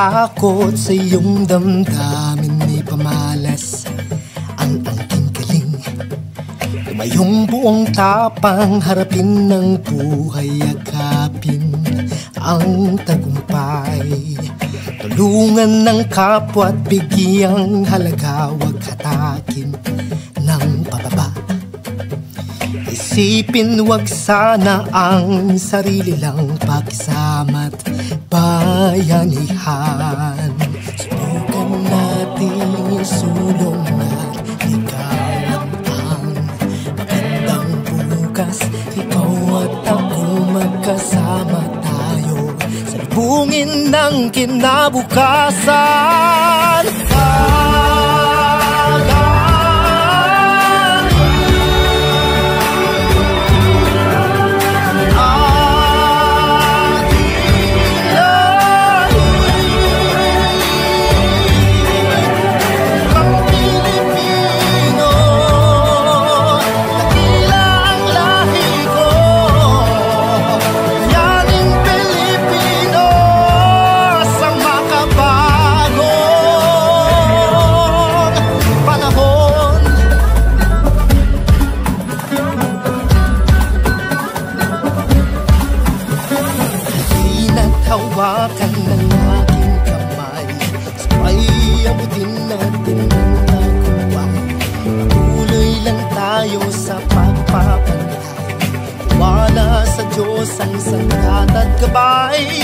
takot sa iyong damdamin, ni pamalas ang angking galing. Tumayong buong tapang, harapin ng buhay, yakapin ang tagumpay. Tulungan ng kapwa at bigyang halaga, wag hatakin ng pababa. Isipin wag sana ang sarili lang, pakisama't bayanihan. Subukan natin sulong at ikaw ang magandang bukas. Ikaw at ako magkasama tayo sa libungin ng kinabukasan. Hawakan ng aking kamay, sabay abutin natin ang tagumpay. Patuloy lang tayo sa pagpapantay, wala sa Diyos ang sagat at gabay.